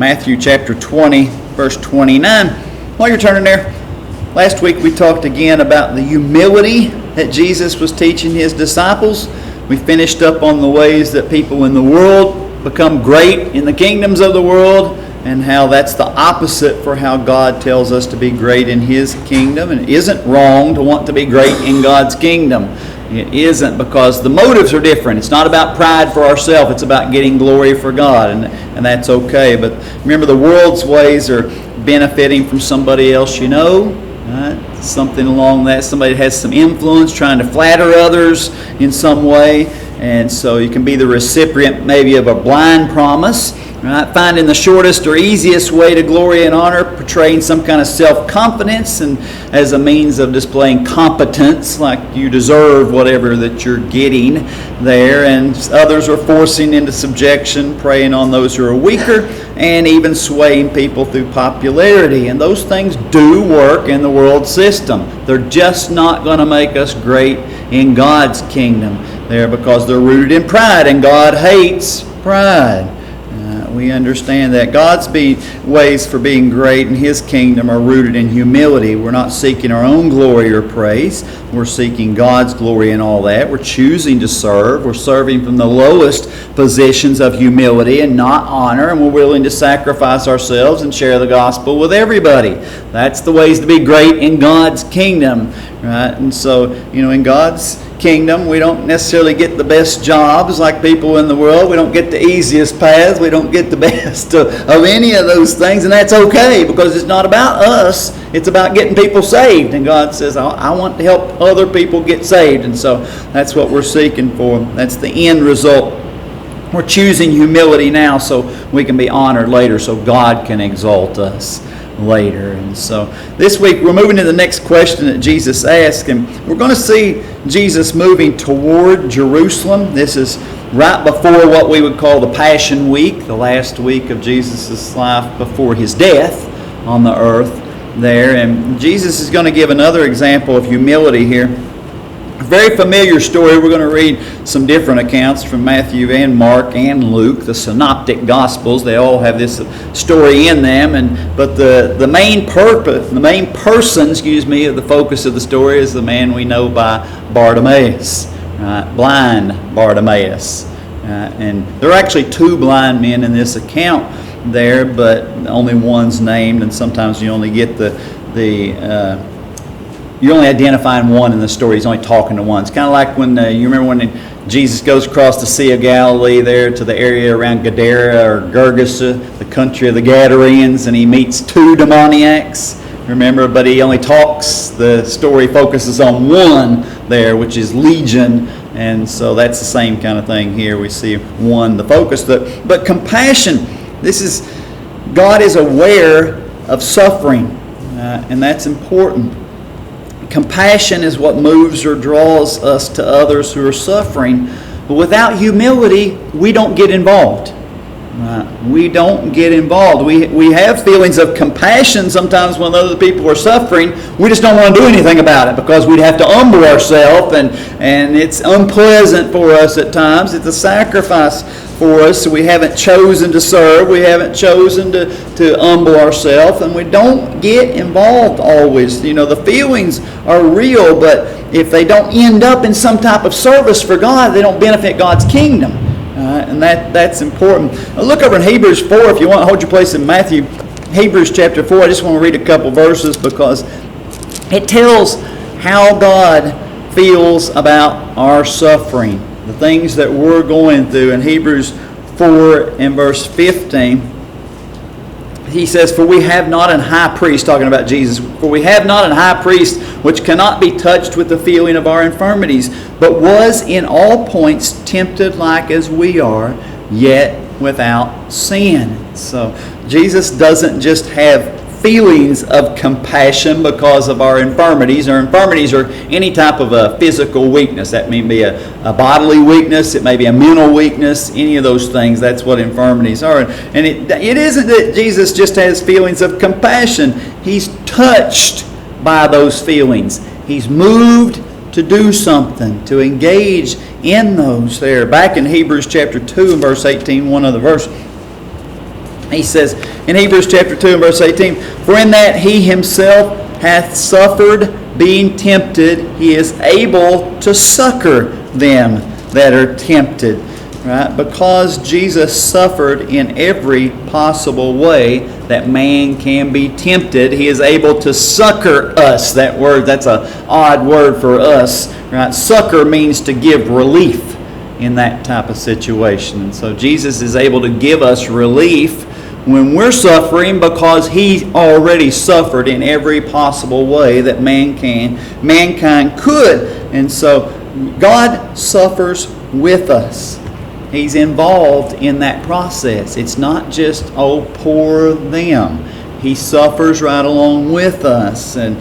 Matthew chapter 20, verse 29. While you're turning there, last week we talked again about the humility that Jesus was teaching his disciples. We finished up on the ways that people in the world become great in the kingdoms of the world, and how that's the opposite for how God tells us to be great in his kingdom. And it isn't wrong to want to be great in God's kingdom. It isn't, because the motives are different. It's not about pride for ourselves. It's about getting glory for God, and that's okay. But remember, the world's ways are benefiting from somebody else you know. Right? Something along that. Somebody that has some influence, trying to flatter others in some way. And so you can be the recipient maybe of a blind promise. Right? Finding the shortest or easiest way to glory and honor, portraying some kind of self-confidence and as a means of displaying competence, like you deserve whatever that you're getting there. And others are forcing into subjection, preying on those who are weaker, and even swaying people through popularity. And those things do work in the world system. They're just not going to make us great in God's kingdom there, because they're rooted in pride, and God hates pride. We understand that God's ways for being great in his kingdom are rooted in humility. We're not seeking our own glory or praise. We're seeking God's glory in all that. We're choosing to serve. We're serving from the lowest positions of humility and not honor, and we're willing to sacrifice ourselves and share the gospel with everybody. That's the ways to be great in God's kingdom, right? And so, in God's kingdom, we don't necessarily get the best jobs like people in the world. We don't get the easiest paths. We don't get the best of any of those things, and that's okay, because it's not about us. It's about getting people saved, and God says, I want to help other people get saved, and so that's what we're seeking for. That's the end result. We're choosing humility now so we can be honored later, so God can exalt us later. And so this week we're moving to the next question that Jesus asked, and we're going to see Jesus moving toward Jerusalem. This is right before what we would call the Passion Week, the last week of Jesus' life before his death on the earth there. And Jesus is going to give another example of humility here. A very familiar story. We're going to read some different accounts from Matthew and Mark and Luke, the synoptic gospels. They all have this story in them, but the main purpose, the main person, of the focus of the story is the man we know by Bartimaeus, right? Blind Bartimaeus. And there are actually two blind men in this account there, but only one's named, and sometimes you only get you're only identifying one in the story. He's only talking to one. It's kind of like when you remember when Jesus goes across the Sea of Galilee there to the area around Gadara or Gergesa, the country of the Gadarenes, and he meets two demoniacs. Remember, but he only talks. The story focuses on one there, which is Legion, and so that's the same kind of thing here. We see one, the focus. But compassion. God is aware of suffering, and that's important. Compassion is what moves or draws us to others who are suffering. But without humility, we don't get involved. We don't get involved. We have feelings of compassion sometimes when other people are suffering. We just don't want to do anything about it because we'd have to humble ourselves, and it's unpleasant for us at times. It's a sacrifice for us. So we haven't chosen to serve. We haven't chosen to humble ourselves, and we don't get involved always. The feelings are real, but if they don't end up in some type of service for God, they don't benefit God's kingdom. And that's important. Look over in Hebrews 4 if you want to hold your place in Matthew. Hebrews chapter 4. I just want to read a couple verses because it tells how God feels about our suffering, the things that we're going through. In Hebrews 4 and verse 15, he says, "For we have not an high priest," talking about Jesus, "for we have not an high priest which cannot be touched with the feeling of our infirmities, but was in all points tempted like as we are, yet without sin." So Jesus doesn't just have feelings of compassion because of our infirmities. Our infirmities are any type of a physical weakness. That may be a bodily weakness. It may be a mental weakness. Any of those things. That's what infirmities are. And it isn't that Jesus just has feelings of compassion. He's touched by those feelings. He's moved to do something, to engage in those there. Back in Hebrews chapter 2 and verse 18, one other verse. He says in Hebrews chapter 2 and verse 18, "For in that he himself hath suffered, being tempted, he is able to succor them that are tempted." Right? Because Jesus suffered in every possible way that man can be tempted, he is able to succor us. That word, that's an odd word for us. Right? Succor means to give relief in that type of situation. And so Jesus is able to give us relief when we're suffering because he already suffered in every possible way that mankind could. And so God suffers with us. He's involved in that process. It's not just, oh, poor them. He suffers right along with us. And,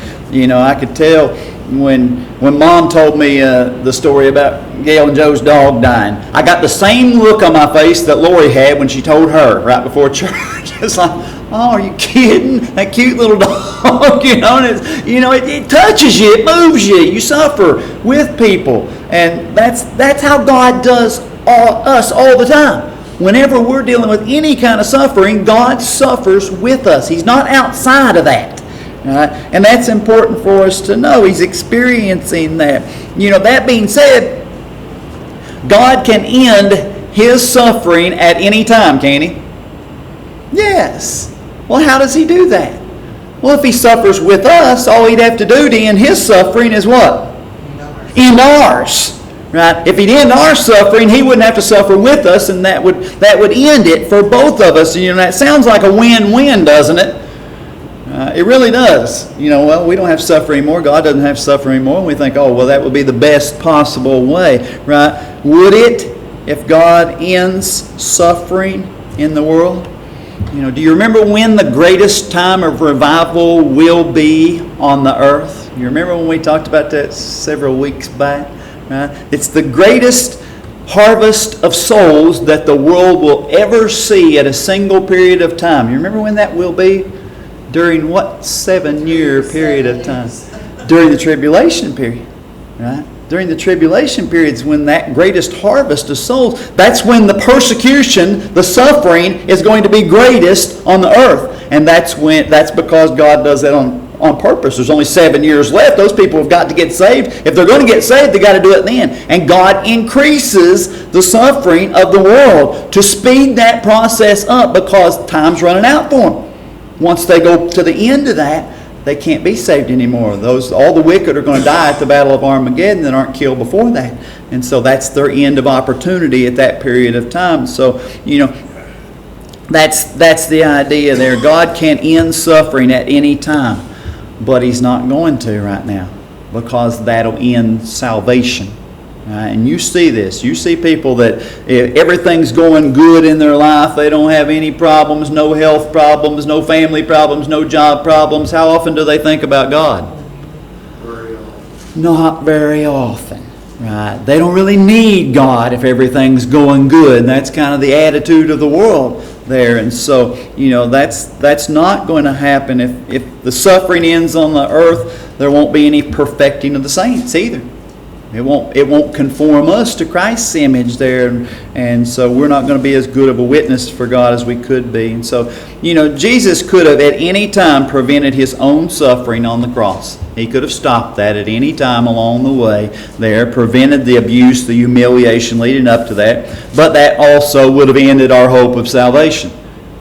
I could tell when Mom told me the story about Gail and Joe's dog dying, I got the same look on my face that Lori had when she told her right before church. It's like, oh, are you kidding? That cute little dog, and it touches you, it moves you. You suffer with people. And that's how God does us all the time. Whenever we're dealing with any kind of suffering, God suffers with us. He's not outside of that. And that's important for us to know. He's experiencing that. That being said, God can end his suffering at any time, can he? Yes. Well, how does he do that? Well, if he suffers with us, all he'd have to do to end his suffering is what? End ours. Right? If he'd end our suffering, he wouldn't have to suffer with us, and that would end it for both of us. That sounds like a win-win, doesn't it? It really does. Well, we don't have to suffer anymore. God doesn't have to suffer anymore. And we think, oh, well, that would be the best possible way. Right? Would it if God ends suffering in the world? Do you remember when the greatest time of revival will be on the earth? You remember when we talked about that several weeks back? It's the greatest harvest of souls that the world will ever see at a single period of time. You remember when that will be? During what 7-year period of time? During the tribulation period. Right? During the tribulation period is when that greatest harvest of souls, that's when the persecution, the suffering is going to be greatest on the earth. And that's because God does that on purpose. There's only 7 years left. Those people have got to get saved. If they're going to get saved, they've got to do it then. And God increases the suffering of the world to speed that process up because time's running out for them. Once they go to the end of that, they can't be saved anymore. All the wicked are going to die at the Battle of Armageddon that aren't killed before that. And so that's their end of opportunity at that period of time. So, that's the idea there. God can end suffering at any time. But he's not going to right now because that'll end salvation. And you see this. You see people that if everything's going good in their life, they don't have any problems, no health problems, no family problems, no job problems. How often do they think about God? Very often. Not very often. Right? They don't really need God if everything's going good. And that's kind of the attitude of the world there. And so, that's not going to happen. If the suffering ends on the earth, there won't be any perfecting of the saints either. It won't conform us to Christ's image there. And so we're not going to be as good of a witness for God as we could be. And so, Jesus could have at any time prevented his own suffering on the cross. He could have stopped that at any time along the way there, prevented the abuse, the humiliation leading up to that. But that also would have ended our hope of salvation.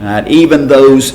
Right? Even those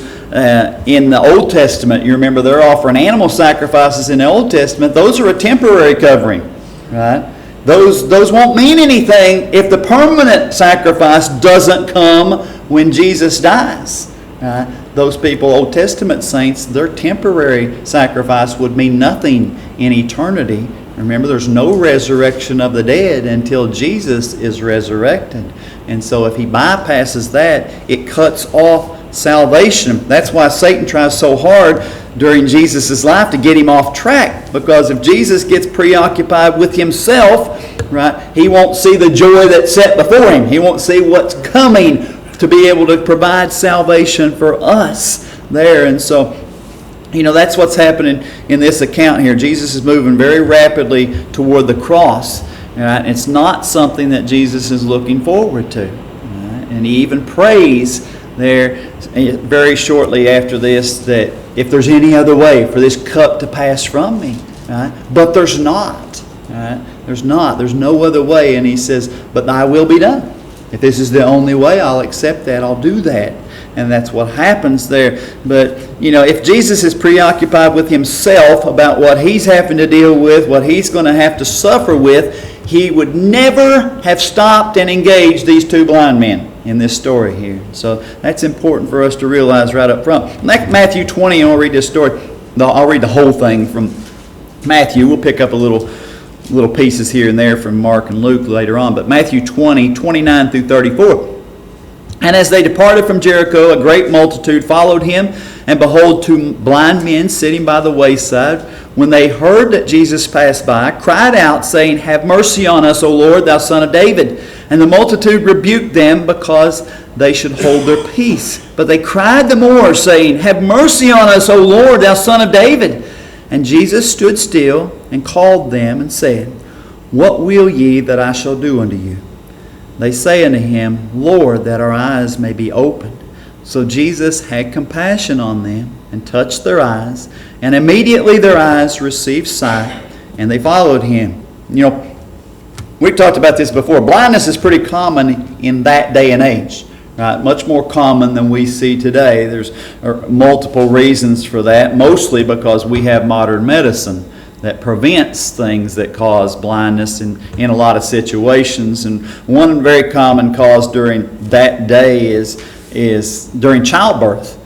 in the Old Testament, you remember they're offering animal sacrifices in the Old Testament. Those are a temporary covering. Right? Those won't mean anything if the permanent sacrifice doesn't come when Jesus dies. Right? Those people, Old Testament saints, their temporary sacrifice would mean nothing in eternity. Remember, there's no resurrection of the dead until Jesus is resurrected. And so if he bypasses that, it cuts off salvation. That's why Satan tries so hard during Jesus' life to get him off track. Because if Jesus gets preoccupied with himself, right, he won't see the joy that's set before him. He won't see what's coming to be able to provide salvation for us there. And so, that's what's happening in this account here. Jesus is moving very rapidly toward the cross. Right? It's not something that Jesus is looking forward to. Right? And he even prays there very shortly after this that if there's any other way for this cup to pass from me, right? But there's not. Right? There's not. There's no other way. And he says, but thy will be done. If this is the only way, I'll accept that. I'll do that. And that's what happens there. But, if Jesus is preoccupied with himself about what he's having to deal with, what he's going to have to suffer with, he would never have stopped and engaged these two blind men in this story here. So that's important for us to realize right up front. Matthew 20, and I'll read this story. I'll read the whole thing from Matthew. We'll pick up a little pieces here and there from Mark and Luke later on. But Matthew 20, 29 through 34. And as they departed from Jericho, a great multitude followed him, and behold, two blind men sitting by the wayside, when they heard that Jesus passed by, cried out, saying, Have mercy on us, O Lord, thou Son of David. And the multitude rebuked them because they should hold their peace. But they cried the more, saying, Have mercy on us, O Lord, thou Son of David. And Jesus stood still and called them and said, What will ye that I shall do unto you? They say unto him, Lord, that our eyes may be opened. So Jesus had compassion on them and touched their eyes, and immediately their eyes received sight, and they followed him. We've talked about this before. Blindness is pretty common in that day and age. Right? Much more common than we see today. There's multiple reasons for that, mostly because we have modern medicine that prevents things that cause blindness in a lot of situations. And one very common cause during that day is during childbirth.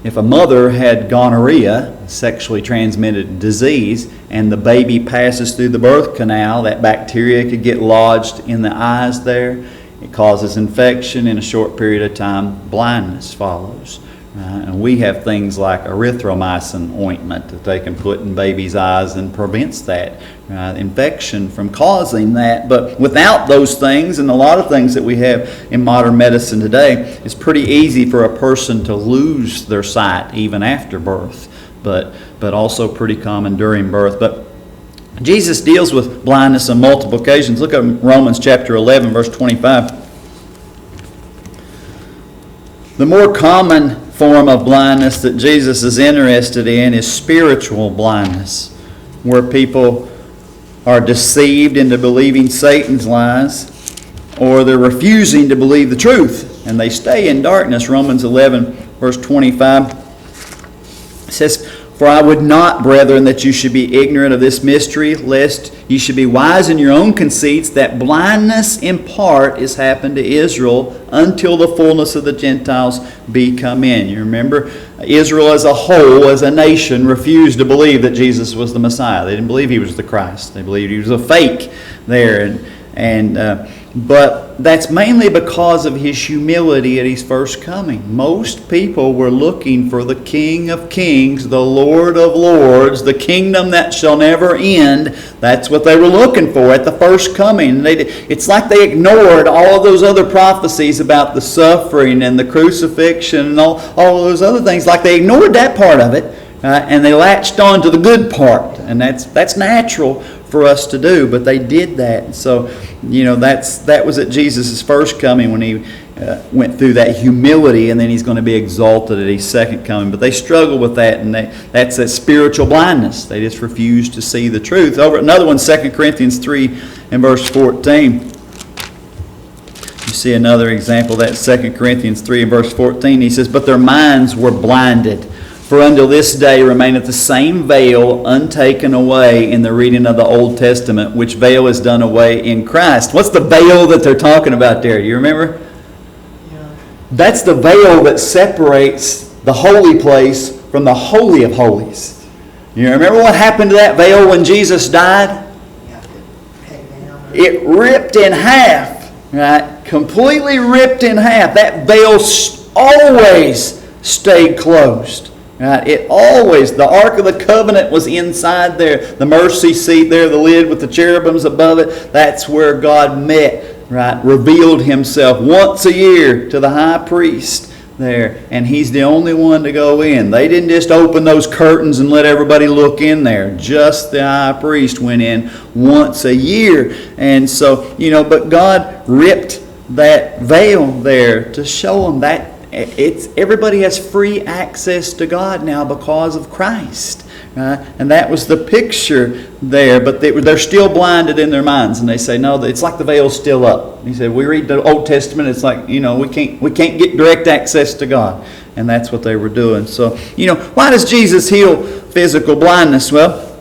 If a mother had gonorrhea, sexually transmitted disease, and the baby passes through the birth canal, that bacteria could get lodged in the eyes there. It causes infection. In a short period of time, blindness follows. And we have things like erythromycin ointment that they can put in babies' eyes and prevents that infection from causing that. But without those things and a lot of things that we have in modern medicine today, it's pretty easy for a person to lose their sight even after birth, but also pretty common during birth. But Jesus deals with blindness on multiple occasions. Look at Romans chapter 11, verse 25. The more common form of blindness that Jesus is interested in is spiritual blindness, where people are deceived into believing Satan's lies, or they're refusing to believe the truth, and they stay in darkness. Romans 11, verse 25 says, For I would not, brethren, that you should be ignorant of this mystery, lest ye should be wise in your own conceits, that blindness in part is happened to Israel until the fullness of the Gentiles be come in. You remember, Israel as a whole, as a nation, refused to believe that Jesus was the Messiah. They didn't believe he was the Christ. They believed he was a fake there. But that's mainly because of his humility at his first coming. Most people were looking for the King of Kings, the Lord of Lords, the kingdom that shall never end. That's what they were looking for at the first coming. It's like they ignored all of those other prophecies about the suffering and the crucifixion and all of those other things. Like they ignored that part of it, and they latched on to the good part. And that's natural for us to do, but they did that. So, that was at Jesus' first coming when he went through that humility, and then he's going to be exalted at his second coming. But they struggle with that, and that's that spiritual blindness. They just refuse to see the truth. Over another one, 2 Corinthians 3 and verse 14. You see another example of that, 2 Corinthians 3 and verse 14. He says, But their minds were blinded. For until this day remaineth the same veil untaken away in the reading of the Old Testament, which veil is done away in Christ. What's the veil that they're talking about there? Do you remember? Yeah. That's the veil that separates the holy place from the Holy of Holies. You remember what happened to that veil when Jesus died? It ripped in half, right? Completely ripped in half. That veil always stayed closed. Right? The Ark of the Covenant was inside there. The mercy seat there, the lid with the cherubims above it, that's where God met, right? Revealed himself once a year to the high priest there. And he's the only one to go in. They didn't just open those curtains and let everybody look in there. Just the high priest went in once a year. And so, but God ripped that veil there to show them that everybody has free access to God now because of Christ. And that was the picture there, but they're still blinded in their minds, and they say, no, it's like the veil's still up. He said, we read the Old Testament, it's like, we can't get direct access to God, and that's what they were doing. So, why does Jesus heal physical blindness? Well,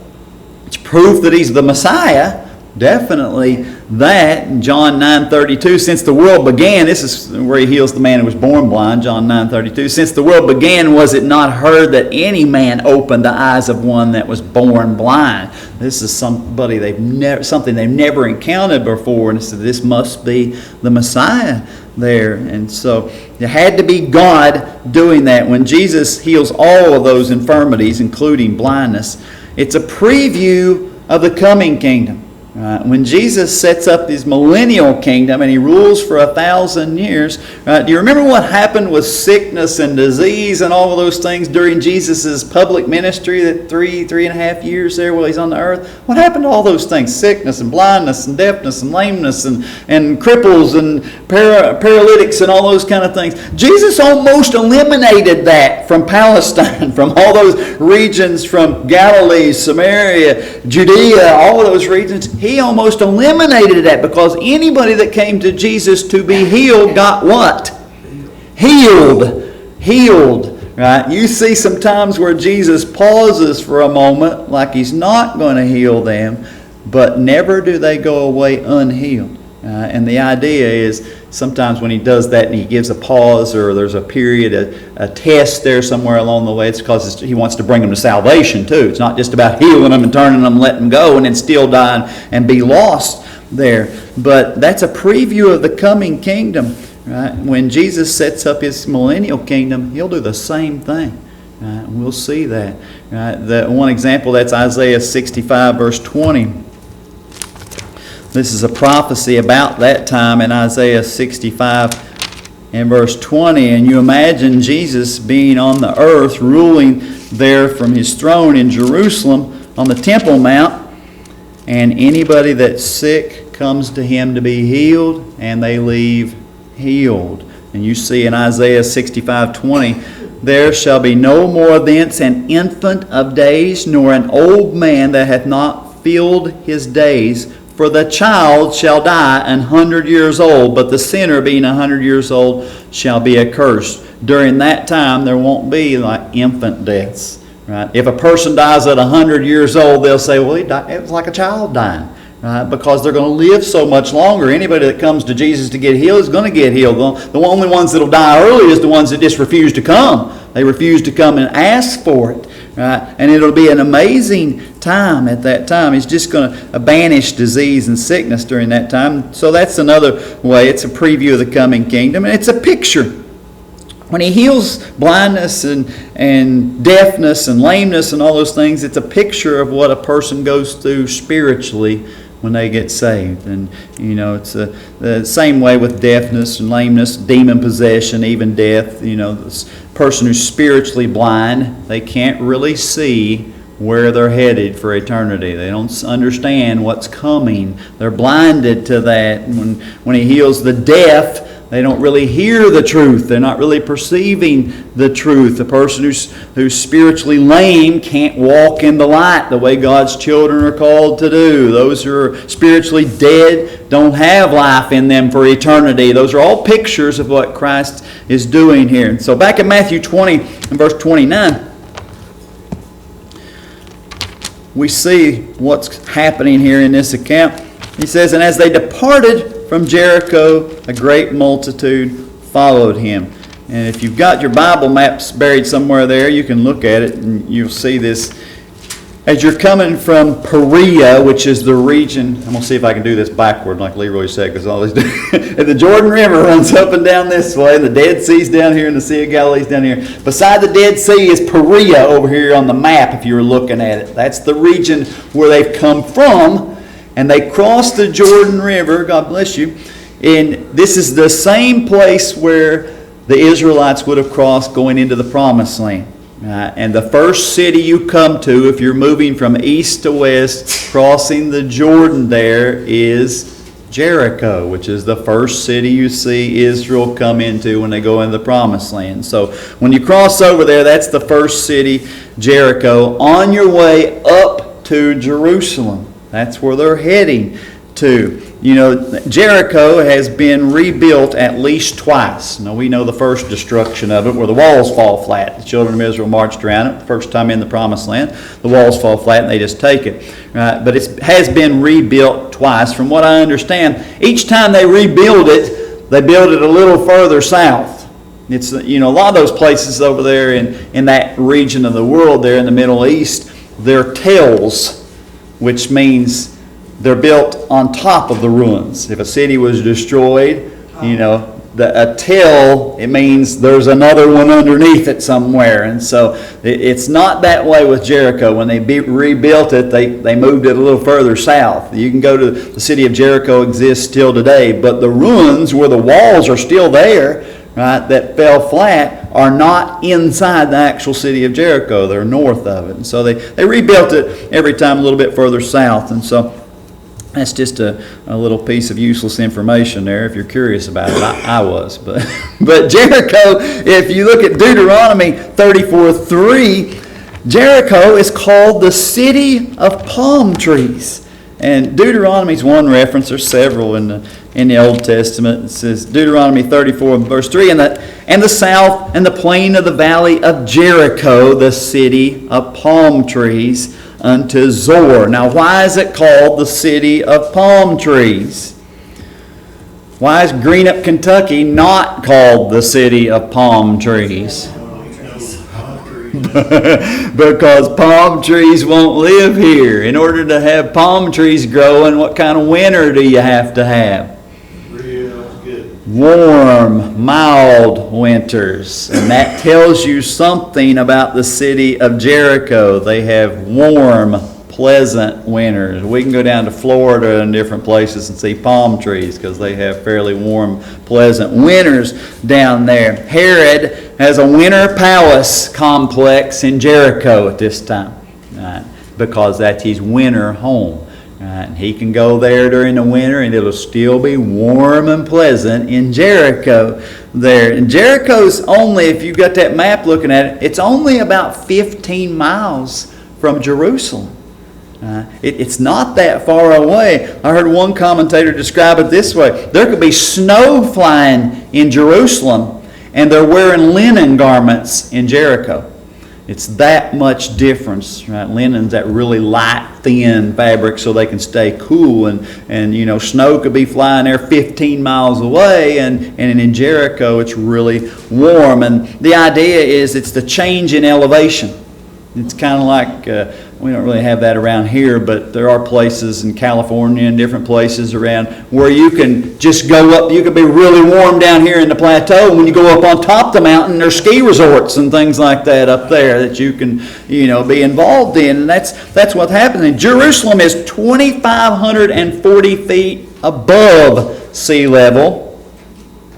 it's proof that He's the Messiah. Definitely that. In John 9:32, since the world began, this is where He heals the man who was born blind, John 9:32. Since the world began, was it not heard that any man opened the eyes of one that was born blind? This is something they've never encountered before, and said this must be the Messiah there. And so it had to be God doing that. When Jesus heals all of those infirmities, including blindness, it's a preview of the coming kingdom. When Jesus sets up His millennial kingdom and He rules for 1,000 years, do you remember what happened with sickness and disease and all of those things during Jesus' public ministry, that 3.5 years there while He's on the earth? What happened to all those things? Sickness and blindness and deafness and lameness and cripples and paralytics and all those kind of things. Jesus almost eliminated that from Palestine, from all those regions, from Galilee, Samaria, Judea, all of those regions. He almost eliminated that, because anybody that came to Jesus to be healed got what? Healed. Right? You see some times where Jesus pauses for a moment like He's not going to heal them, but never do they go away unhealed. And the idea is sometimes when He does that and He gives a pause, or there's a period, a test there somewhere along the way, it's because He wants to bring them to salvation too. It's not just about healing them and turning them, letting them go, and then still die and be lost there. But that's a preview of the coming kingdom. Right? When Jesus sets up His millennial kingdom, He'll do the same thing. Right? We'll see that. Right? The one example, that's Isaiah 65 verse 20. This is a prophecy about that time in Isaiah 65 and verse 20. And you imagine Jesus being on the earth, ruling there from His throne in Jerusalem on the Temple Mount. And anybody that's sick comes to Him to be healed, and they leave healed. And you see in Isaiah 65:20, there shall be no more thence an infant of days, nor an old man that hath not filled his days. For the child shall die 100 years old, but the sinner being 100 years old shall be accursed. During that time, there won't be like infant deaths. Right? If a person dies at 100 years old, they'll say, well, it was like a child dying. Right? Because they're going to live so much longer. Anybody that comes to Jesus to get healed is going to get healed. The only ones that will die early is the ones that just refuse to come. They refuse to come and ask for it. Right? And it'll be an amazing time at that time. He's just going to banish disease and sickness during that time. So that's another way. It's a preview of the coming kingdom. And it's a picture. When He heals blindness and deafness and lameness and all those things, it's a picture of what a person goes through spiritually when they get saved. And it's the same way with deafness and lameness, demon possession, even death. This person who's spiritually blind, they can't really see where they're headed for eternity. They don't understand what's coming. They're blinded to that. When He heals the deaf, they don't really hear the truth. They're not really perceiving the truth. The person who's spiritually lame can't walk in the light the way God's children are called to do. Those who are spiritually dead don't have life in them for eternity. Those are all pictures of what Christ is doing here. And so back in Matthew 20 and verse 29, we see what's happening here in this account. He says, and as they departed from Jericho, a great multitude followed Him. And if you've got your Bible maps buried somewhere there, you can look at it and you'll see this. As you're coming from Perea, which is the region, I'm going to see if I can do this backward like Leroy said, because all these and the Jordan River runs up and down this way, and the Dead Sea's down here, and the Sea of Galilee's down here. Beside the Dead Sea is Perea over here on the map if you were looking at it. That's the region where they've come from. And they crossed the Jordan River, God bless you, and this is the same place where the Israelites would have crossed going into the Promised Land. And the first city you come to, if you're moving from east to west, crossing the Jordan there, is Jericho, which is the first city you see Israel come into when they go into the Promised Land. So when you cross over there, that's the first city, Jericho, on your way up to Jerusalem. That's where they're heading to. You know, Jericho has been rebuilt at least twice. Now, we know the first destruction of it, where the walls fall flat. The children of Israel marched around it, first time in the Promised Land. The walls fall flat and they just take it. Right? But it has been rebuilt twice. From what I understand, each time they rebuild it, they build it a little further south. It's, you know, a lot of those places over there in that region of the world there in the Middle East, they're tells, which means they're built on top of the ruins. If a city was destroyed, you know, a tell, it means there's another one underneath it somewhere. And so it's not that way with Jericho. When they rebuilt it, they moved it a little further south. You can go to the city of Jericho, exists still today, but the ruins where the walls are still there, right, that fell flat, are not inside the actual city of Jericho. They're north of it. And so they rebuilt it every time a little bit further south. And so that's just a little piece of useless information there if you're curious about it. I was. But Jericho, if you look at Deuteronomy 34:3, Jericho is called the city of palm trees. And Deuteronomy is one reference. There's several in the Old Testament. It says Deuteronomy 34 verse 3, and the south and the plain of the valley of Jericho, the city of palm trees, unto Zor. Now, why is it called the city of palm trees? Why is Greenup, Kentucky not called the city of palm trees? Because palm trees won't live here. In order to have palm trees growing, what kind of winter do you have to have? Warm, mild winters. And that tells you something about the city of Jericho. They have warm, pleasant winters. We can go down to Florida and different places and see palm trees because they have fairly warm, pleasant winters down there. Herod has a winter palace complex in Jericho at this time, right? Because that's his winter home. Right, and he can go there during the winter and it'll still be warm and pleasant in Jericho there. And Jericho's only, if you've got that map looking at it, it's only about 15 miles from Jerusalem. It's not that far away. I heard one commentator describe it this way. There could be snow flying in Jerusalem and they're wearing linen garments in Jericho. It's that much difference, right? Linen's that really light, thin fabric so they can stay cool. And you know, snow could be flying there 15 miles away. And in Jericho, it's really warm. And the idea is it's the change in elevation. It's kind of like, we don't really have that around here, but there are places in California and different places around where you can just go up. You could be really warm down here in the plateau. When you go up on top of the mountain, there's ski resorts and things like that up there that you can, you know, be involved in. And that's what's happening. Jerusalem is 2,540 feet above sea level.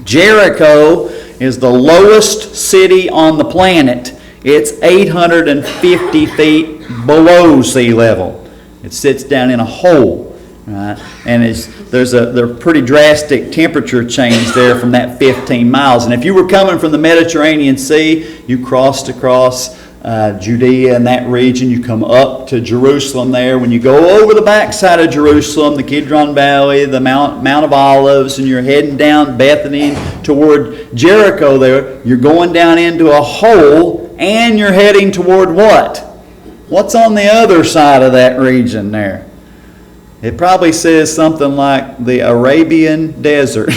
Jericho is the lowest city on the planet. It's 850 feet below sea level. It sits down in a hole, right? And there's a pretty drastic temperature change there from that 15 miles. And if you were coming from the Mediterranean Sea, you crossed across Judea and that region, you come up to Jerusalem there. When you go over the backside of Jerusalem, the Kidron Valley, the Mount of Olives, and you're heading down Bethany toward Jericho there, you're going down into a hole and you're heading toward what? What's on the other side of that region there? It probably says something like the Arabian Desert.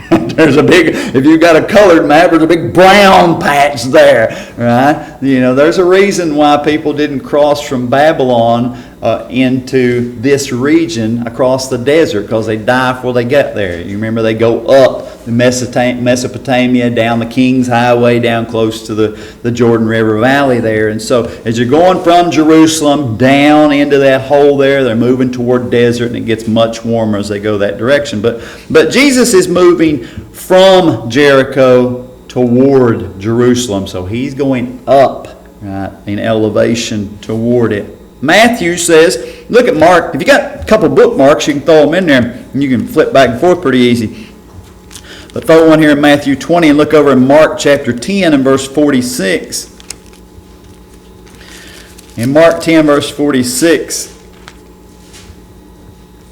There's a big, if you've got a colored map, there's a big brown patch there, right? You know, there's a reason why people didn't cross from Babylon into this region across the desert, because they die before they get there. You remember they go up the Mesopotamia, down the King's Highway, down close to the Jordan River Valley there. And so as you're going from Jerusalem down into that hole there, they're moving toward desert, and it gets much warmer as they go that direction. But Jesus is moving from Jericho toward Jerusalem. So he's going up, right, in elevation toward it. Matthew says, look at Mark. If you got a couple bookmarks, you can throw them in there. And you can flip back and forth pretty easy. But throw one here in Matthew 20 and look over in Mark chapter 10 and verse 46. In Mark 10 verse 46,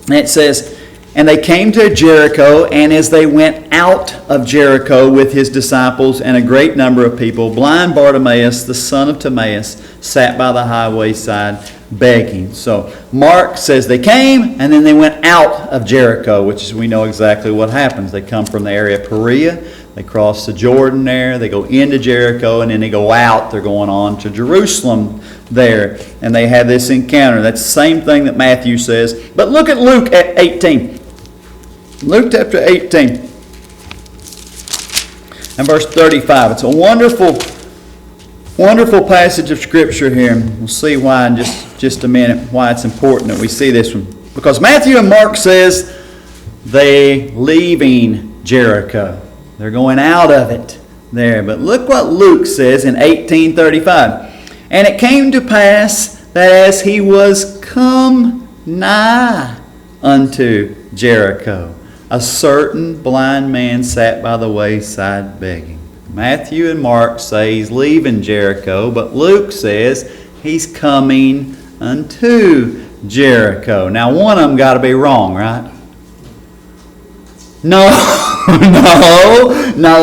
it says, "And they came to Jericho, and as they went out of Jericho with his disciples and a great number of people, blind Bartimaeus, the son of Timaeus, sat by the highway side begging." So Mark says they came, and then they went out of Jericho, which is, we know exactly what happens. They come from the area of Perea, they cross the Jordan there, they go into Jericho, and then they go out. They're going on to Jerusalem there, and they have this encounter. That's the same thing that Matthew says. But look at Luke at 18. Luke chapter 18 and verse 35. It's a wonderful, wonderful passage of Scripture here. We'll see why in just a minute, why it's important that we see this one. Because Matthew and Mark says they leaving Jericho. They're going out of it there. But look what Luke says in 18:35. "And it came to pass that as he was come nigh unto Jericho, a certain blind man sat by the wayside begging." Matthew and Mark say he's leaving Jericho, but Luke says he's coming unto Jericho. Now, one of them got to be wrong, right? No,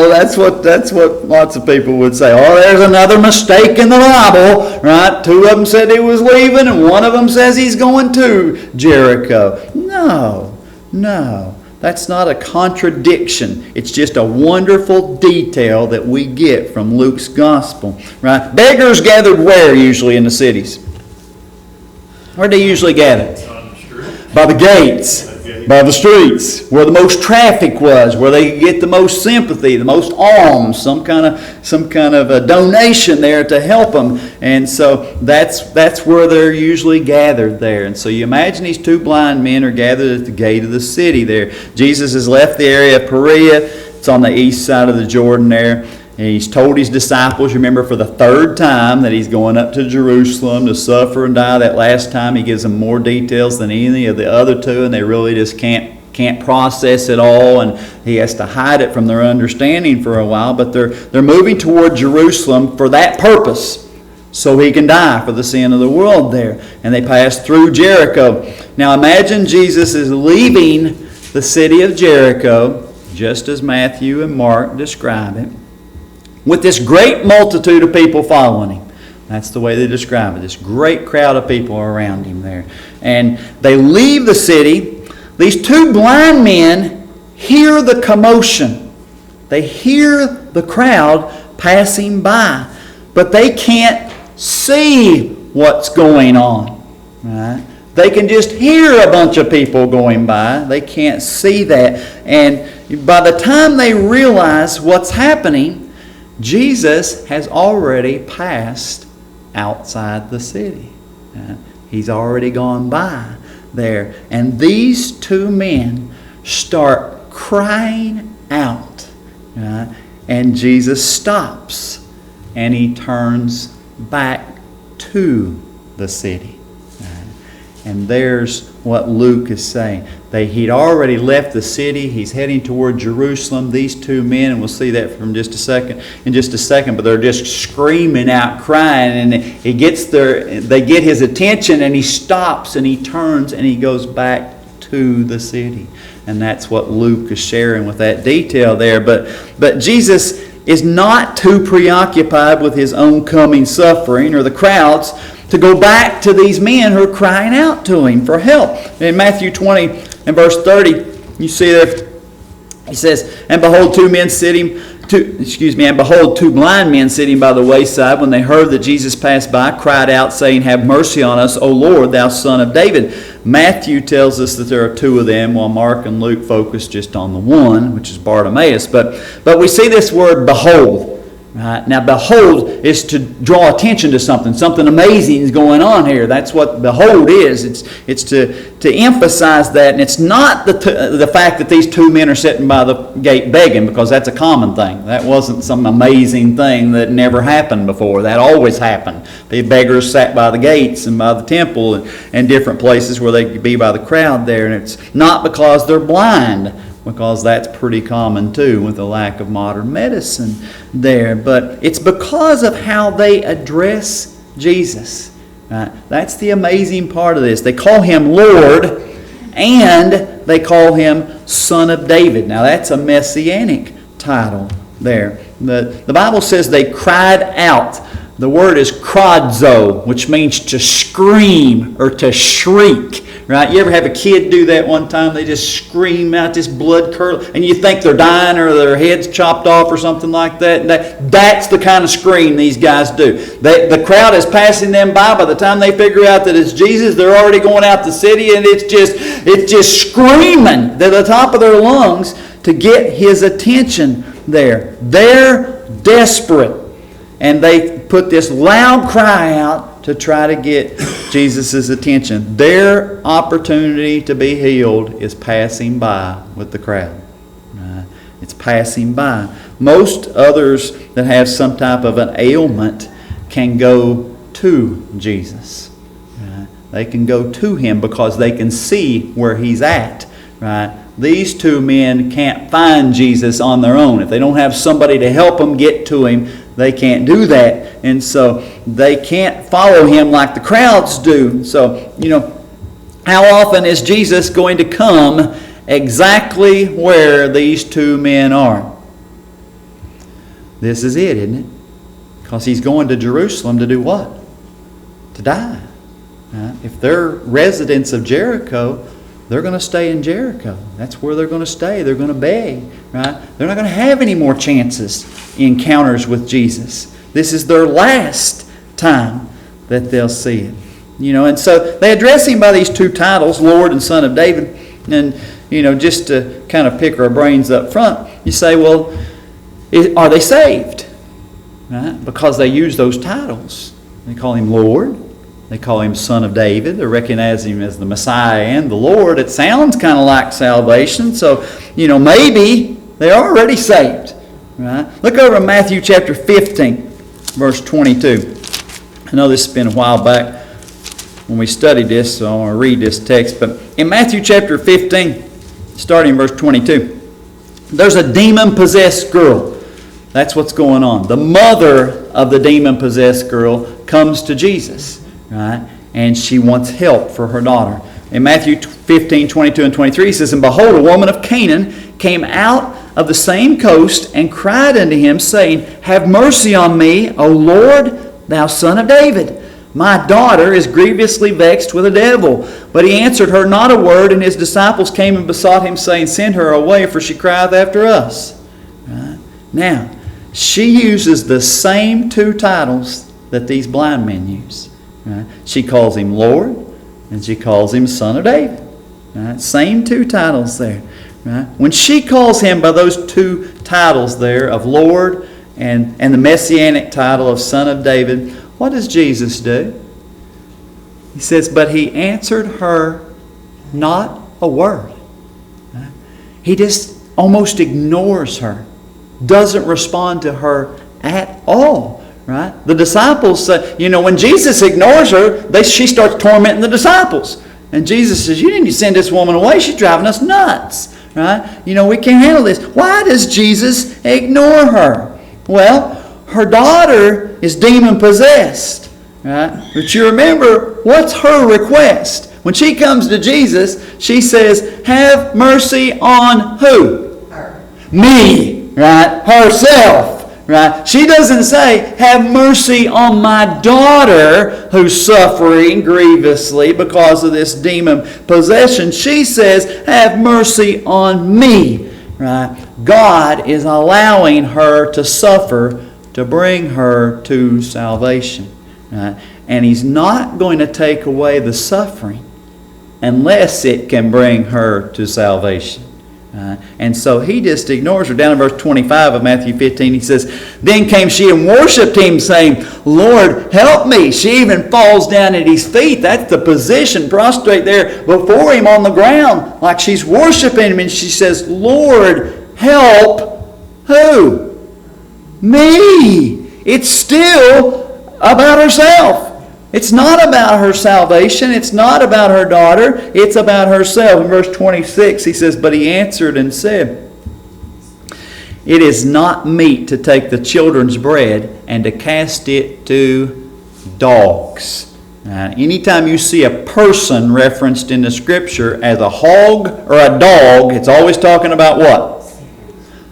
that's what lots of people would say. Oh, there's another mistake in the Bible, right? Two of them said he was leaving, and one of them says he's going to Jericho. No. That's not a contradiction. It's just a wonderful detail that we get from Luke's gospel, right? Beggars gathered where usually in the cities? Where do they usually gather? By the gates. By the streets, where the most traffic was, where they could get the most sympathy, the most alms, some kind of a donation there to help them. And so that's where they're usually gathered there. And so you imagine these two blind men are gathered at the gate of the city there. Jesus has left the area of Perea. It's on the east side of the Jordan there. And he's told his disciples, remember, for the third time that he's going up to Jerusalem to suffer and die. That last time he gives them more details than any of the other two, and they really just can't process it all, and he has to hide it from their understanding for a while. But they're moving toward Jerusalem for that purpose, so he can die for the sin of the world there. And they pass through Jericho. Now imagine Jesus is leaving the city of Jericho, just as Matthew and Mark describe it, with this great multitude of people following him. That's the way they describe it. This great crowd of people around him there. And they leave the city. These two blind men hear the commotion. They hear the crowd passing by. But they can't see what's going on. Right? They can just hear a bunch of people going by. They can't see that. And by the time they realize what's happening, Jesus has already passed outside the city. He's already gone by there. And these two men start crying out. And Jesus stops and he turns back to the city. And there's what Luke is saying. He'd already left the city. He's heading toward Jerusalem. These two men, and we'll see that in just a second, but they're just screaming out, crying, and they get his attention, and he stops and he turns and he goes back to the city. And that's what Luke is sharing with that detail there. But Jesus is not too preoccupied with his own coming suffering or the crowds to go back to these men who are crying out to him for help. In Matthew 20 and verse 30, you see there, he says, and behold, two blind men sitting by the wayside, when they heard that Jesus passed by, cried out, saying, Have mercy on us, O Lord, thou Son of David. Matthew tells us that there are two of them, while Mark and Luke focus just on the one, which is Bartimaeus. But we see this word behold. Right? Now, behold is to draw attention to something. Something amazing is going on here. That's what behold is. It's to emphasize that. And it's not the fact that these two men are sitting by the gate begging, because that's a common thing. That wasn't some amazing thing that never happened before. That always happened. The beggars sat by the gates and by the temple and different places where they could be by the crowd there. And it's not because they're blind, because that's pretty common too with the lack of modern medicine there. But it's because of how they address Jesus. Right? That's the amazing part of this. They call him Lord, and they call him Son of David. Now that's a messianic title there. The Bible says they cried out. The word is kradzo, which means to scream or to shriek. Right? You ever have a kid do that one time? They just scream out, this blood curdle, and you think they're dying or their head's chopped off or something like that. That's the kind of scream these guys do. The crowd is passing them by. By the time they figure out that it's Jesus, they're already going out the city, and it's just screaming at the top of their lungs to get his attention there. They're desperate, and they put this loud cry out to try to get Jesus' attention. Their opportunity to be healed is passing by with the crowd. It's passing by. Most others that have some type of an ailment can go to Jesus. They can go to him because they can see where he's at. Right? These two men can't find Jesus on their own. If they don't have somebody to help them get to him, they can't do that. And so they can't follow him like the crowds do. So, how often is Jesus going to come exactly where these two men are? This is it, isn't it? Because he's going to Jerusalem to do what? To die. If they're residents of Jericho, they're going to stay in Jericho. That's where they're going to stay. They're going to beg. Right? They're not going to have any more chances, encounters with Jesus. This is their last time that they'll see it. And so they address him by these two titles, Lord and Son of David. And, just to kind of pick our brains up front, you say, well, are they saved? Right? Because they use those titles. They call him Lord. They call him Son of David. They recognize him as the Messiah and the Lord. It sounds kind of like salvation. So, maybe they're already saved. Right? Look over in Matthew chapter 15, verse 22. I know this has been a while back when we studied this, so I want to read this text. But in Matthew chapter 15, starting in verse 22, there's a demon-possessed girl. That's what's going on. The mother of the demon-possessed girl comes to Jesus. Right? And she wants help for her daughter. In Matthew 15, 22 and 23, he says, And behold, a woman of Canaan came out of the same coast and cried unto him, saying, Have mercy on me, O Lord, thou Son of David. My daughter is grievously vexed with a devil. But he answered her not a word, and his disciples came and besought him, saying, Send her away, for she crieth after us. Right? Now, she uses the same two titles that these blind men use. Right? She calls him Lord, and she calls him Son of David. Right? Same two titles there. Right? When she calls him by those two titles there of Lord and the messianic title of Son of David, what does Jesus do? He says, but he answered her not a word. Right? He just almost ignores her, doesn't respond to her at all. Right? The disciples say, when Jesus ignores her, she starts tormenting the disciples. And Jesus says, you didn't send this woman away. She's driving us nuts. Right? We can't handle this. Why does Jesus ignore her? Well, her daughter is demon-possessed. Right? But you remember, what's her request? When she comes to Jesus, she says, have mercy on who? Her. Me. Right? Herself. Right? She doesn't say, have mercy on my daughter who's suffering grievously because of this demon possession. She says, have mercy on me. Right? God is allowing her to suffer to bring her to salvation. Right? And He's not going to take away the suffering unless it can bring her to salvation. And so he just ignores her. Down in verse 25 of Matthew 15, he says, "Then came she and worshipped him, saying, 'Lord, help me.'" She even falls down at his feet. That's the position, prostrate there before him on the ground, like she's worshiping him. And she says, "Lord, help who? Me." It's still about herself. It's not about her salvation. It's not about her daughter. It's about herself. In verse 26, he says, "But he answered and said, 'It is not meet to take the children's bread and to cast it to dogs.'" Now, anytime you see a person referenced in the Scripture as a hog or a dog, it's always talking about what?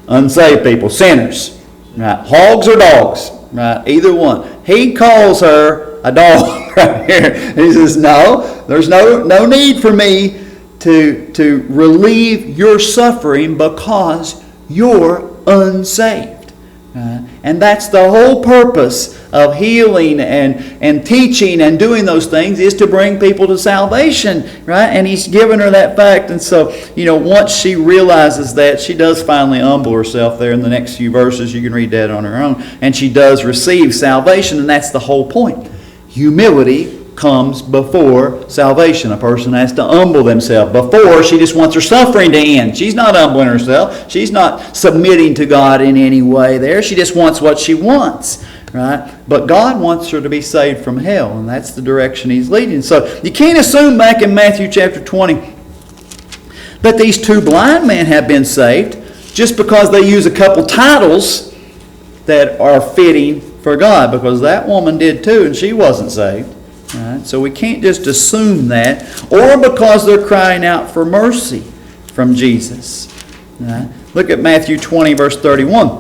Unsaved people, sinners. Right? Hogs or dogs. Right? Either one. He calls her a dog right here. He says, "No, there's no need for me to relieve your suffering because you're unsaved." And that's the whole purpose of healing and teaching and doing those things, is to bring people to salvation, right? And he's given her that fact. And so, once she realizes that, she does finally humble herself there in the next few verses. You can read that on her own. And she does receive salvation, and that's the whole point. Humility comes before salvation. A person has to humble themselves. Before, she just wants her suffering to end. She's not humbling herself. She's not submitting to God in any way there. She just wants what she wants, right? But God wants her to be saved from hell, and that's the direction he's leading. So you can't assume back in Matthew chapter 20 that these two blind men have been saved just because they use a couple titles that are fitting for God, because that woman did too, and she wasn't saved. Right? So we can't just assume that, or because they're crying out for mercy from Jesus. Right? Look at Matthew 20, verse 31.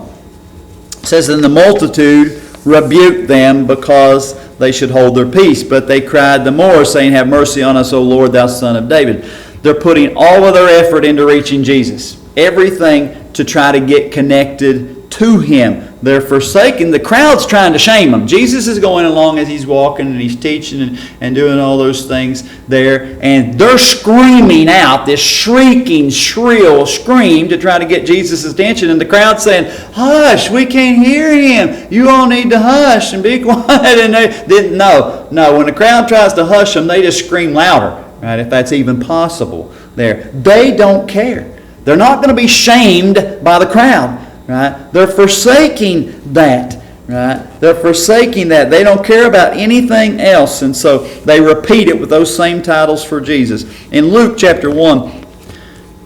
It says, "And the multitude rebuked them because they should hold their peace. But they cried the more, saying, 'Have mercy on us, O Lord, thou Son of David.'" They're putting all of their effort into reaching Jesus. Everything to try to get connected to him. They're forsaking. The crowd's trying to shame them. Jesus is going along as he's walking and he's teaching and doing all those things there. And they're screaming out this shrieking, shrill scream to try to get Jesus' attention. And the crowd's saying, "Hush, we can't hear him. You all need to hush and be quiet." And they didn't know. No, when the crowd tries to hush them, they just scream louder, right? If that's even possible there. They don't care. They're not going to be shamed by the crowd. Right? They're forsaking that. Right? They're forsaking that. They don't care about anything else. And so they repeat it with those same titles for Jesus. In Luke chapter 1,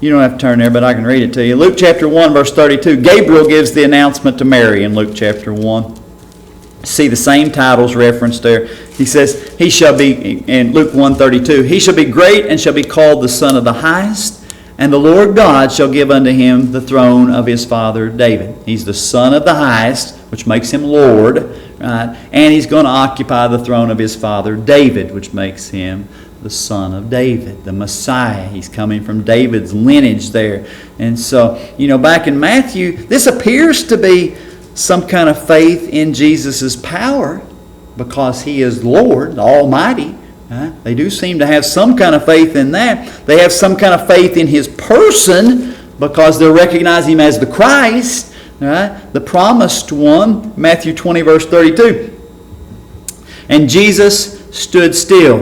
you don't have to turn there, but I can read it to you. Luke chapter 1, verse 32. Gabriel gives the announcement to Mary in Luke chapter 1. See the same titles referenced there. He says, he shall be, in Luke 1:32, "He shall be great and shall be called the Son of the Highest. And the Lord God shall give unto him the throne of his father David." He's the Son of the Highest, which makes him Lord, right? And he's going to occupy the throne of his father David, which makes him the Son of David, the Messiah. He's coming from David's lineage there. And so, back in Matthew, this appears to be some kind of faith in Jesus' power because he is Lord, the Almighty. They do seem to have some kind of faith in that. They have some kind of faith in his person because they recognize him as the Christ, right? The promised one. Matthew 20, verse 32. "And Jesus stood still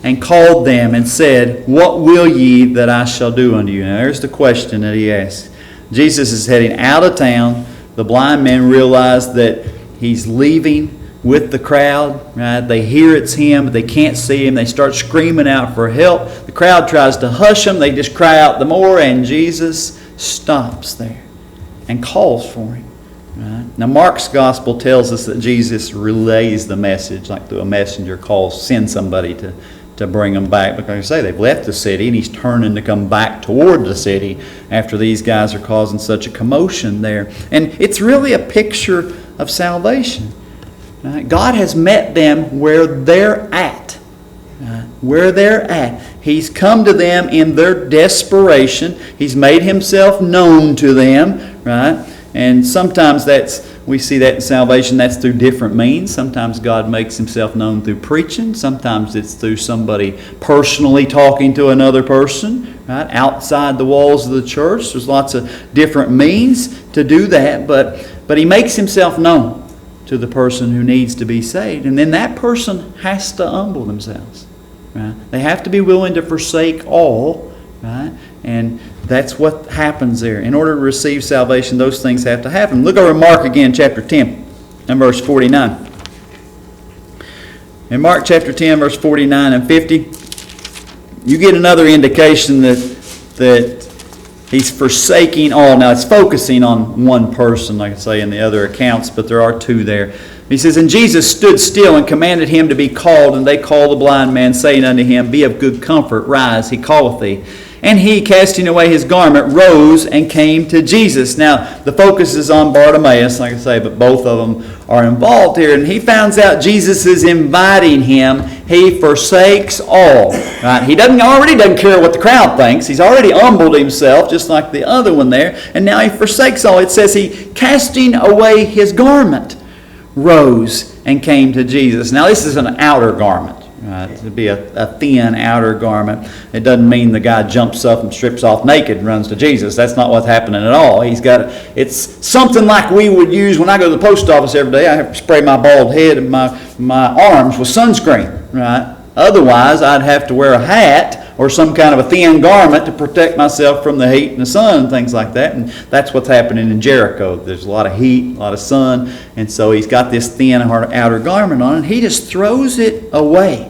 and called them and said, 'What will ye that I shall do unto you?'" Now there's the question that he asks. Jesus is heading out of town. The blind men realize that he's leaving with the crowd, right? They hear it's him, but they can't see him. They start screaming out for help. The crowd tries to hush them. They just cry out the more, and Jesus stops there and calls for him. Right? Now, Mark's gospel tells us that Jesus relays the message, like through a messenger send somebody to bring them back. Because, like I say, they've left the city, and he's turning to come back toward the city after these guys are causing such a commotion there. And it's really a picture of salvation. God has met them where they're at. Where they're at. He's come to them in their desperation. He's made himself known to them. Right? And sometimes that's we see that in salvation. That's through different means. Sometimes God makes himself known through preaching. Sometimes it's through somebody personally talking to another person, right, outside the walls of the church. There's lots of different means to do that, but he makes himself known to the person who needs to be saved. And then that person has to humble themselves. Right? They have to be willing to forsake all. Right? And that's what happens there. In order to receive salvation, those things have to happen. Look over Mark again, chapter 10 and verse 49. In Mark chapter 10, verse 49 and 50, you get another indication that he's forsaking all. Now, it's focusing on one person, like I say in the other accounts, but there are two there. He says, "And Jesus stood still and commanded him to be called. And they called the blind man, saying unto him, Be of good comfort, rise, he calleth thee. And he, casting away his garment, rose and came to Jesus." Now, the focus is on Bartimaeus, like I say, but both of them are involved here. And he finds out Jesus is inviting him. He forsakes all. Right? He already doesn't care what the crowd thinks. He's already humbled himself, just like the other one there. And now he forsakes all. It says he, casting away his garment, rose and came to Jesus. Now, this is an outer garment. Right? It would be a thin outer garment. It doesn't mean the guy jumps up and strips off naked and runs to Jesus. That's not what's happening at all. It's something like we would use when I go to the post office every day. I have to spray my bald head and my arms with sunscreen. Right? Otherwise, I'd have to wear a hat or some kind of a thin garment to protect myself from the heat and the sun and things like that. And that's what's happening in Jericho. There's a lot of heat, a lot of sun, and so he's got this thin outer garment on, and he just throws it away.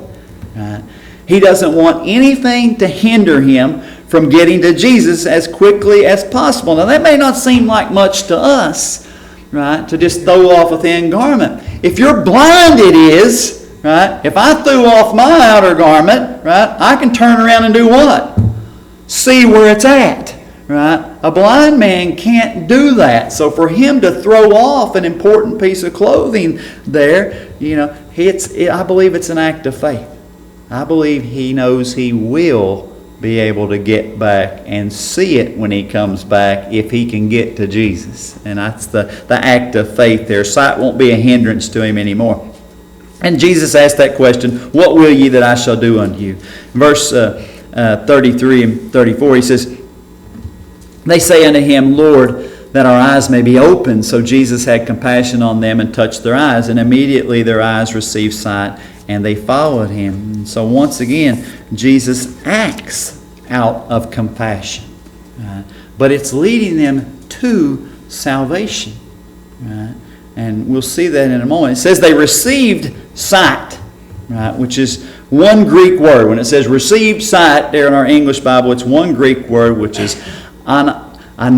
Right? He doesn't want anything to hinder him from getting to Jesus as quickly as possible. Now, that may not seem like much to us, right, to just throw off a thin garment. If you're blind, it is. Right? If I threw off my outer garment, right, I can turn around and do what? See where it's at. Right? A blind man can't do that. So for him to throw off an important piece of clothing there, I believe it's an act of faith. I believe he knows he will be able to get back and see it when he comes back if he can get to Jesus. And that's the act of faith there. Sight won't be a hindrance to him anymore. And Jesus asked that question, "What will ye that I shall do unto you?" Verse 33 and 34, he says, "They say unto him, Lord, that our eyes may be opened." So Jesus had compassion on them and touched their eyes. And immediately their eyes received sight, and they followed him. And so once again, Jesus acts out of compassion. But it's leading them to salvation. Right? And we'll see that in a moment. It says they received sight, right, which is one Greek word. When it says received sight there in our English Bible, it's one Greek word, which is anablepto.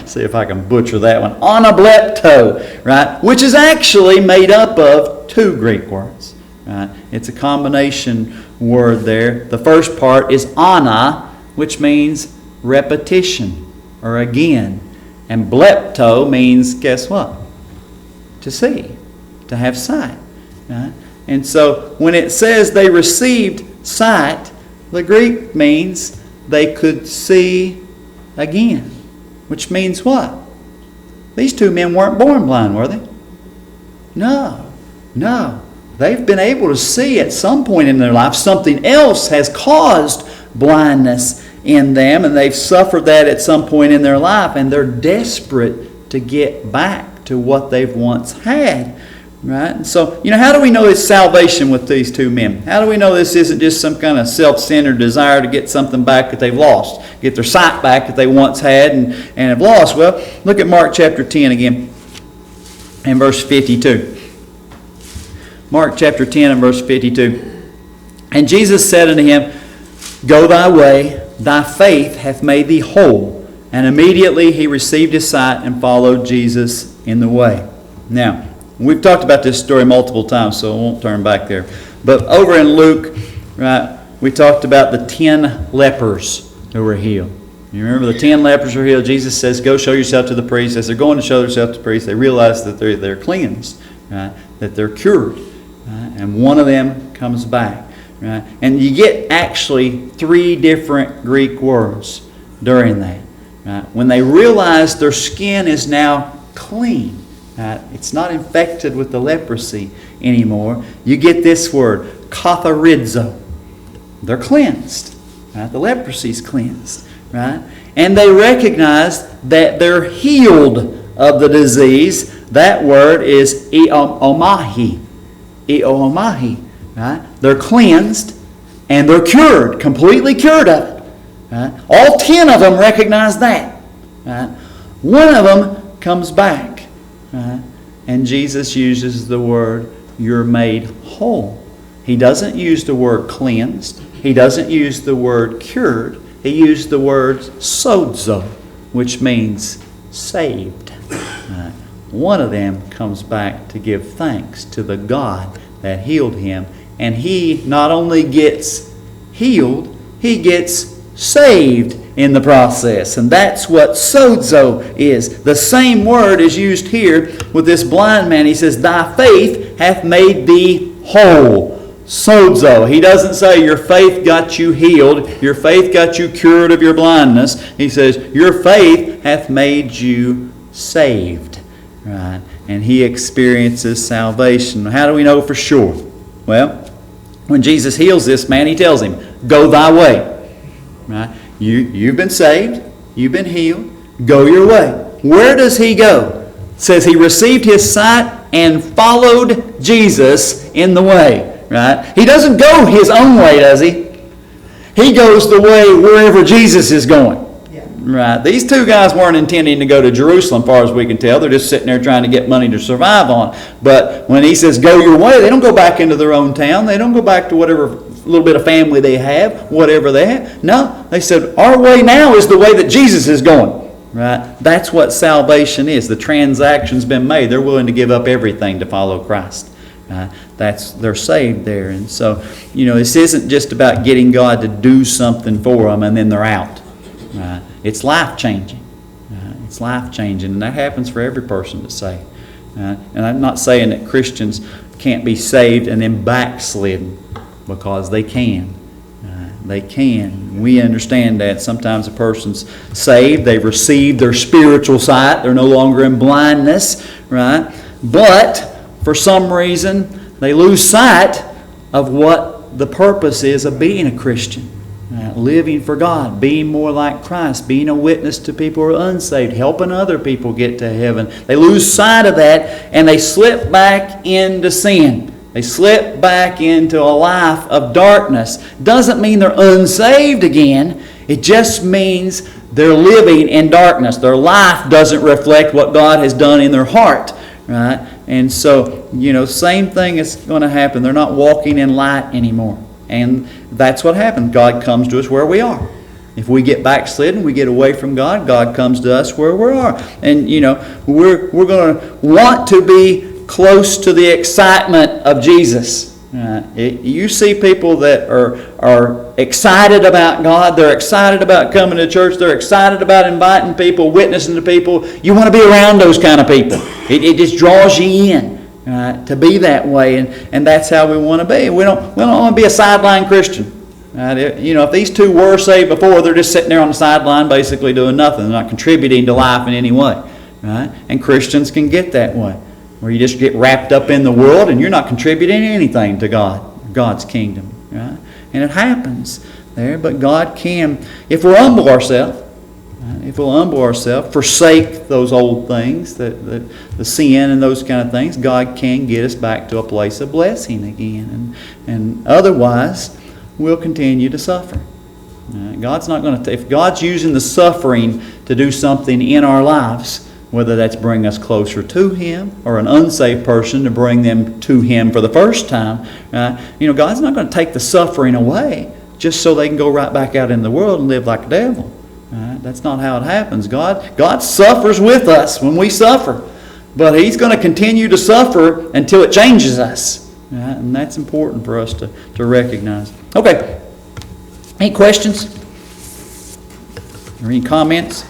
See if I can butcher that one. Anablepto, right, which is actually made up of two Greek words. Right? It's a combination word there. The first part is ana, which means repetition or again. And blepto means, guess what? To see, to have sight. Right? And so when it says they received sight, the Greek means they could see again. Which means what? These two men weren't born blind, were they? No. They've been able to see at some point in their life. Something else has caused blindness in them, and they've suffered that at some point in their life, and they're desperate to get back to what they've once had. Right? And so, how do we know it's salvation with these two men? How do we know this isn't just some kind of self-centered desire to get something back that they've lost, get their sight back that they once had and have lost? Well, look at Mark chapter 10 again and verse 52. Mark chapter 10 and verse 52. "And Jesus said unto him, Go thy way, thy faith hath made thee whole. And immediately he received his sight and followed Jesus in the way." Now, we've talked about this story multiple times, so I won't turn back there. But over in Luke, right, we talked about the 10 lepers who were healed. You remember the 10 lepers were healed. Jesus says, "Go show yourself to the priest." As they're going to show themselves to the priest, they realize that they're cleansed, right, that they're cured. Right? And one of them comes back. Right? And you get actually 3 different Greek words during that. Right? When they realize their skin is now clean, right? It's not infected with the leprosy anymore, you get this word, katharizo. They're cleansed. Right? The leprosy is cleansed. Right? And they recognize that they're healed of the disease. That word is iomahi. Iomahi. Right? They're cleansed and they're cured, completely cured of it. Right? All 10 of them recognize that. Right? One of them comes back. Right? And Jesus uses the word, you're made whole. He doesn't use the word cleansed. He doesn't use the word cured. He used the word sozo, which means saved. Right? One of them comes back to give thanks to the God that healed him. And he not only gets healed, he gets saved in the process. And that's what sozo is. The same word is used here with this blind man. He says, thy faith hath made thee whole. Sozo. He doesn't say your faith got you healed, your faith got you cured of your blindness. He says your faith hath made you saved. Right? And he experiences salvation. How do we know for sure? Well, when Jesus heals this man, he tells him, go thy way. Right? You've been saved, you've been healed, go your way. Where does he go? It says he received his sight and followed Jesus in the way. Right? He doesn't go his own way, does he? He goes the way wherever Jesus is going. Yeah. Right? These two guys weren't intending to go to Jerusalem, as far as we can tell. They're just sitting there trying to get money to survive on. But when he says, go your way, they don't go back into their own town. They don't go back to whatever little bit of family they have, whatever they have. No, they said, our way now is the way that Jesus is going. Right? That's what salvation is. The transaction's been made. They're willing to give up everything to follow Christ. They're saved there. And so, this isn't just about getting God to do something for them and then they're out. It's life-changing. It's life-changing. And that happens for every person that's saved. And I'm not saying that Christians can't be saved and then backslidden, because they can. They can. We understand that. Sometimes a person's saved. They've received their spiritual sight. They're no longer in blindness. Right? But for some reason, they lose sight of what the purpose is of being a Christian. Living for God, being more like Christ, being a witness to people who are unsaved, helping other people get to heaven. They lose sight of that and they slip back into sin. They slip back into a life of darkness. Doesn't mean they're unsaved again. It just means they're living in darkness. Their life doesn't reflect what God has done in their heart. Right? And so, same thing is going to happen. They're not walking in light anymore. And that's what happens. God comes to us where we are. If we get backslidden, we get away from God, God comes to us where we are. And, we're going to want to be close to the excitement of Jesus. You see people that are excited about God. They're excited about coming to church. They're excited about inviting people, witnessing to people. You want to be around those kind of people. It just draws you in to be that way, and that's how we want to be. We don't want to be a sideline Christian. If these two were saved before, they're just sitting there on the sideline basically doing nothing. They're not contributing to life in any way. Right? And Christians can get that way, where you just get wrapped up in the world and you're not contributing anything to God's kingdom. Right? And it happens there, but God can, if we'll humble ourselves, forsake those old things, the sin and those kind of things, God can get us back to a place of blessing again. And otherwise, we'll continue to suffer. God's not going to, if God's using the suffering to do something in our lives, whether that's bring us closer to Him or an unsaved person to bring them to Him for the first time, God's not going to take the suffering away just so they can go right back out in the world and live like a devil. That's not how it happens. God suffers with us when we suffer, but He's going to continue to suffer until it changes us. And that's important for us to recognize. Okay. Any questions? Or any comments?